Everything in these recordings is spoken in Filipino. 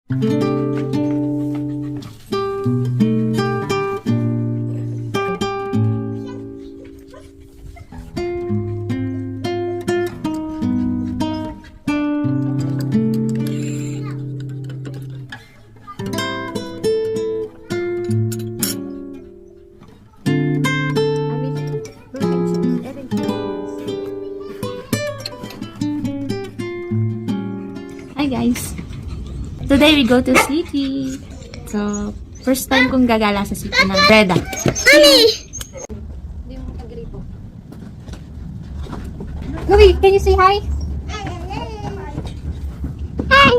Hi guys! Today we go to city. So, first time kong gagala sa city ng Breda. Mommy! Louie, can you say hi? Hi!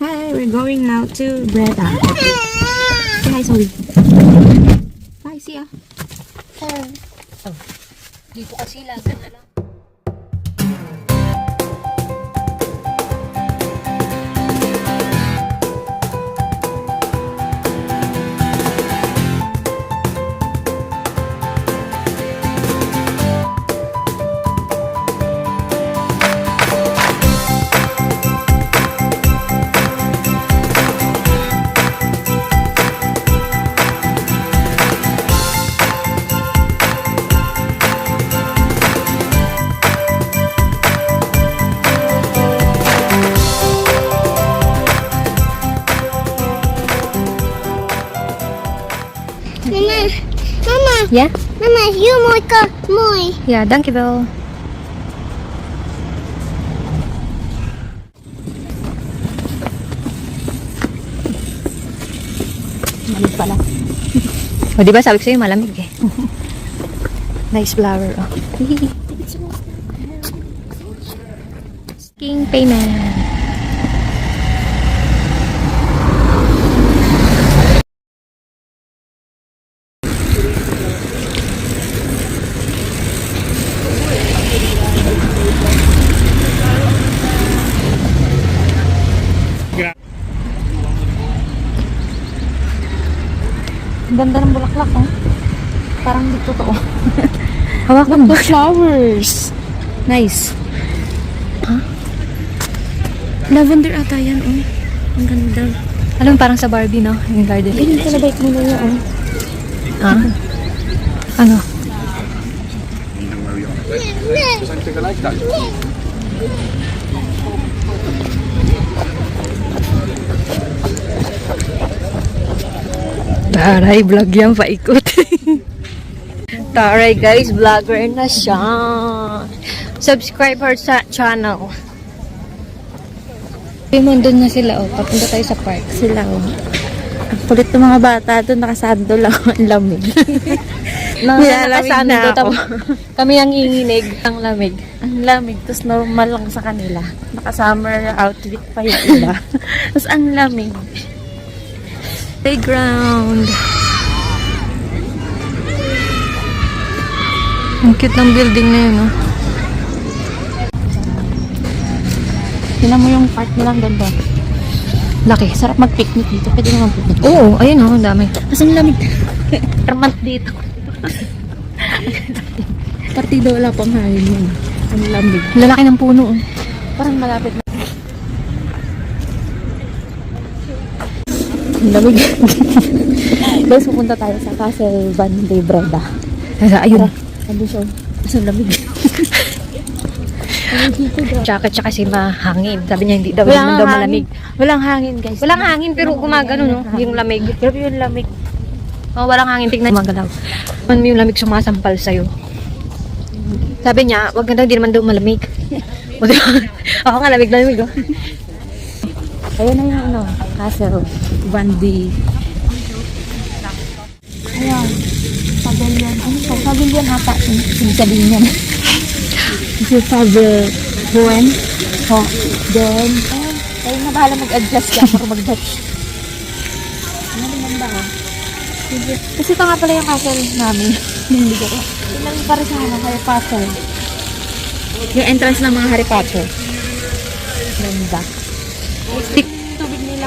Hi, we're going now to Breda. Say hi, sorry. Bye, see ya. Dito kasi lang. Mama, Yeah? Mama, you mooi. Yeah, dankjewel. Malamig pala. O, diba sabi ko sa'yo malamig eh. Nice flower, oh. King payment. Ang ganda ng bulaklak, oh. Parang di totoo. Hawakan mo. Flowers. Nice. Huh? Lavender ata yan, oh. Ang ganda. Alam, parang sa Barbie, no? Yung garden. Ay, nalabait mo na yun, oh. Ah? Ano? Taray, vlog yan, paikot. Taray guys, vlogger na siya. Subscribe her sa channel. Doon na sila, oh. Papunta tayo sa park. Sila, oh. Ang kulit ng mga bata doon, nakasando lang. Ang lamig. Nakasando na ako. Kami ang inginig ng lamig. Ang lamig, tapos normal lang sa kanila. Naka-summer outfit pa yung iba. Tapos ang lamig. Playground. Ang cute ng building na yun, no? Tingnan mo yung park nilang ganda. Laki. Sarap mag-picnic dito. Pwede naman picnic. Oo, ayun, oh. Ang dami. Asan lamig? Permant dito. Partido, wala pang hangin yun. Ang lamig. Lalaki ng puno, oh. Parang malapit na. Lamig. Guys, pupunta tayo sa Castle Van de Breda. Ayun. Ano siya? Ang lamig. Jacket siya kasi mahangin. Sabi niya hindi daw naman daw malamig. Walang hangin, guys. Walang hangin pero gumagano, no? Yung lamig. Grabe yung lamig. Oh, walang hangin. Tignan magalaw. Ano yung lamig sumasampal sa'yo. Sabi niya, wag na daw, hindi naman daw malamig. Ako nga lamig, oh. Ayun na yung ano, Castle Van de. Ayan, pavilion. Ano ito? Pavilion ata. Hindi sabihin yan. This is pavilion. Oh, then, kayo na bahala mag-adjust yan para mag-Dutch. Ano naman ba? Kasi ito nga pala yung castle namin. Hindi ko. Tingnan pa rin sa Harry Potter. Yung entrance ng mga Harry Potter. Ganda. Stick tubig nila.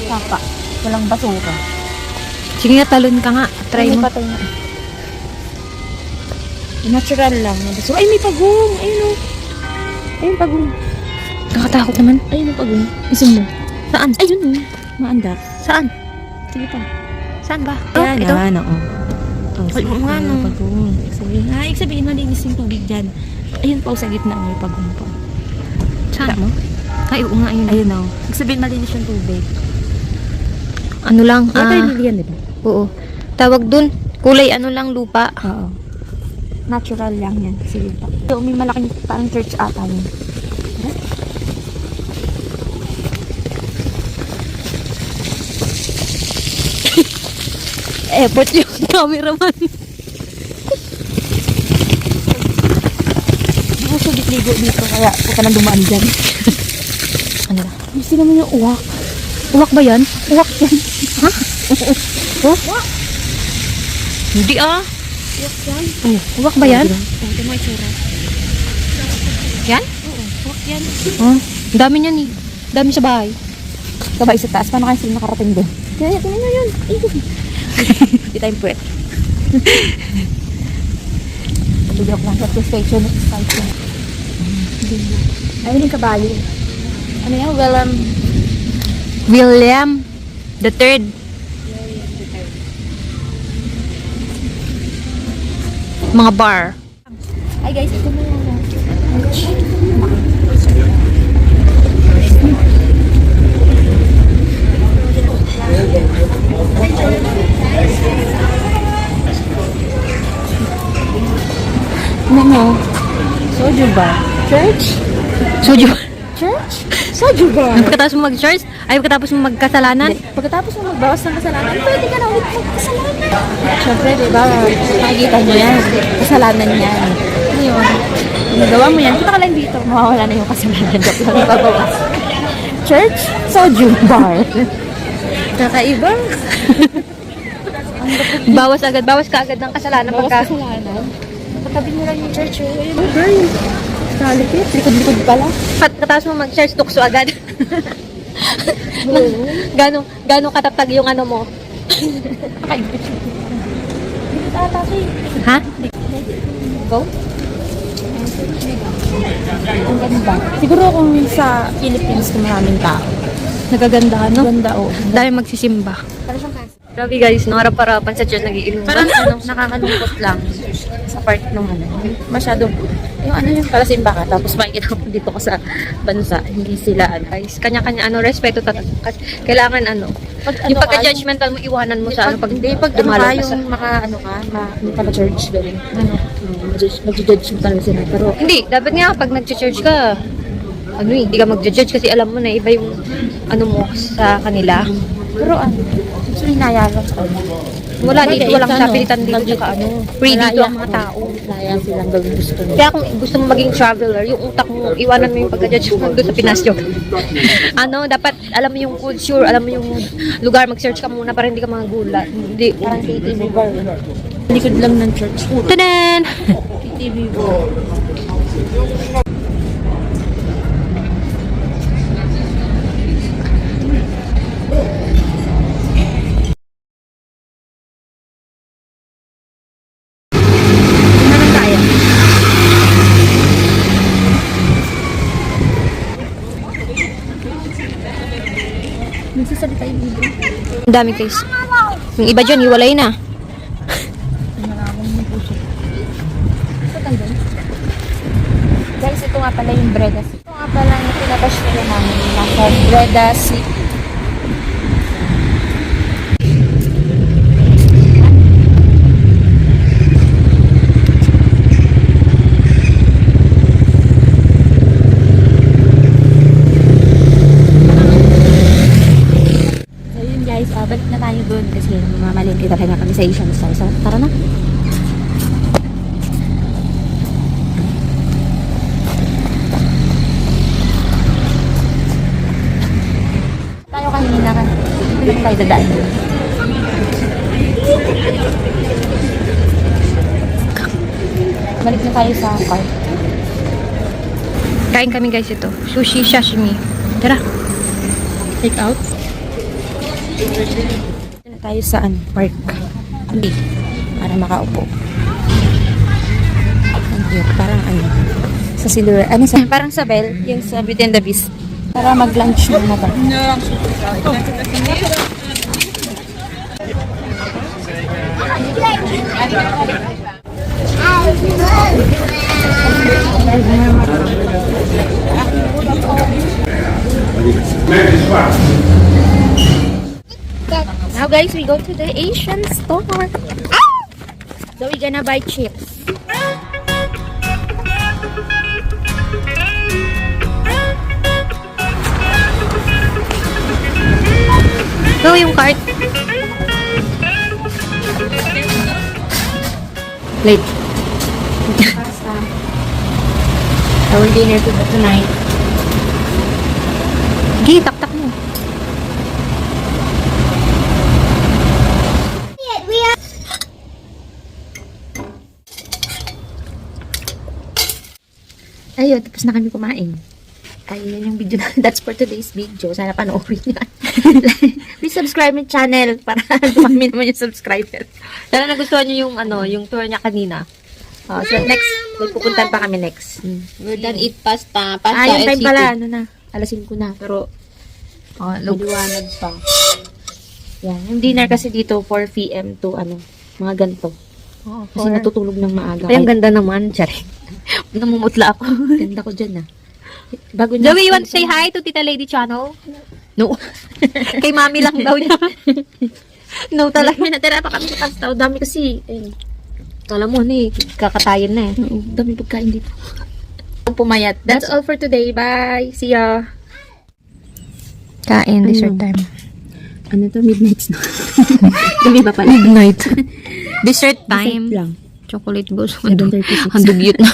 Saka. Walang basura. Sige nga, talon ka nga. Try mo. Patay na. Natural lang. Ay, may pagong. Ayun o. Ayun pagong. Nakatakot naman. Ayun o pagong. Isun mo. Saan? Ayun o. Maanda. Saan? Sige pa. Saan ba? Yan, ito? yan, oo. Oh, Ay, oo nga, no. Pagong. Ibig sabihin, malinis yung tubig dyan. Ayun pa, sa gitna may pagong pa. Saan? Kita mo? Ay, oo nga, ayun. Ayun, oh. Ibig sabihin, malinis yung tubig. Ano lang? Wala tayo niliyan, di ba? Oo. Tawag dun, kulay ano lang lupa. Oo. Natural lang yan. Sige pa. So, may malaking parang church ata yun. Effort yung cameraman. Hindi ko siya ligo dito, kaya huwag ka nang dumaan dyan. Ano ba? Gusto naman yung uwak. Uwak ba yan? Uwak yan. Ha? Uwak? Hindi ah. Uwak yan. Uwak ba yan? Oo, ito mo itsura. Yan? Oo, uwak yan. Oh, ang dami niyan eh. Dami sa bahay. Kabay sa taas, paano kayo sila nakarating doon? Kaya, tingnan nyo yun. Hindi tayong puwet. Joke lang sa station of excitement. Ayun yung kabali. Ano yan? William the Third. Mga bar. Ay guys, ito na yung ano mo? Soju ba? Church? Soju. Church? Soju ba? Pagkatapos mo mag-church, ay pagkatapos mo magkasalanan. Pagkatapos mo magbawas ng kasalanan, pwede ka na ulit magkasalanan. Siyempre, diba? Makikita mo yan. Kasalanan yan. Ano yun? Kung nagawa mo yan, kita ka lang dito. Mawawala na yung kasalanan. Joke lang, ibabawas. Church? Soju bar. Kakaiba. Bawas ka agad ng kasalanan Bawas pagka kasalanan. Katabi mo lang yung church. Ayun, oh, girl. Kalipit. Likod-likod pala. pagkatapos mo mag-church, tukso agad. Gano'ng katatag yung ano mo. Kakaibit. Tataki. Ha? Go? Ang ganda. Siguro kung sa Philippines kung maraming tao. Nagaganda, no? Ganda, oo. Dahil magsisimba. Para siyang kasi. Grabe guys, nangarap-harapan sa church nagiinom. Parang ano, nakakalungkot lang sa part nung ano. Masyadong, yung ano yung para simba ka, tapos makikita mo dito ka sa bansa, hindi sila ano. Guys, kanya-kanya respeto talaga. Kasi kailangan Pag yung pagka-judgmental mo, iwanan mo sa pag ano dumalaw ka, ka sa... yung hindi ka church, ganun. Mag-judge mo talaga sila. Pero, Hindi, dapat nga pag nag-church ka, hindi ka mag-judge kasi alam mo na iba yung mo sa kanila. pero gusto hinayaan lang sa kanila. Wala dito, walang Ano, sapilitan dito, tsaka free dito ang mga tao. Hinayaan silang gawin gusto nila. Kaya kung gusto mo maging traveler, yung utak mo, iwanan mo yung pagka-judge mo doon sa Pinas yun. Dapat alam mo yung culture, alam mo yung lugar, mag-search ka muna para hindi ka magulat. Hindi, Parang KTV bar. Likod lang ng church. tadan! KTV bar. Nagsasalita yung libro. Ang dami guys. Yung iba dyan, hiwalay na. Maraming yung puso. Guys, ito nga pala yung Breda City. Ito nga pala yung pinapasya namin. Nasa Breda City. So yun guys, balik na tayo doon kasi mamalin kita tayo kami sa Asian Star. So tara na. Tayo kanina ka. Hindi lang tayo dadaan. Balik na tayo sa car. Kain kami guys ito. Sushi, sashimi. Tara. Take out. Na tayo sa park. Hindi. Para makaupo. Ang cute. Parang sa Silver. Parang sa Belle. Yung sa Beauty and the Beast. Para mag-lunch muna ba? Now guys, we go to the Asian store. So we're gonna buy chips. So, yung cart. Late. Our dinner tonight. Sige, tak-tak mo. We are. Ayun, tapos na kami kumain. Ayun yung video na. That's for today's video. Sana panoorin nyo. Please subscribe my channel para dumami naman yung subscriber. Sana nagustuhan nyo yung, yung tour niya kanina. So, next, pupuntahan pa kami next. We're done eat pasta. Yung time pala, na. Alas 5 na. Pero, Maliwanag pa. yan. Yung dinner kasi dito, 4 p.m. to, mga ganito. Kasi natutulog ng maaga. Ay, ang ganda naman, Charing. Namumutla ako. Ganda ko dyan, Bago na. Joey, you want to say hi to Tita Lady Channel? No. Kay mami lang daw niya. No talaga. May natira pa kami sa pasta. Dami kasi. Kala mo kakatayin na dami pagkain dito. Pumayat. That's all for today. Bye. See ya. Kain, dessert time. Ano to? Midnight na. Gabi ba pala? Midnight. Dessert time. Dessert lang. Chocolate balls. 7:36. Handugyot na.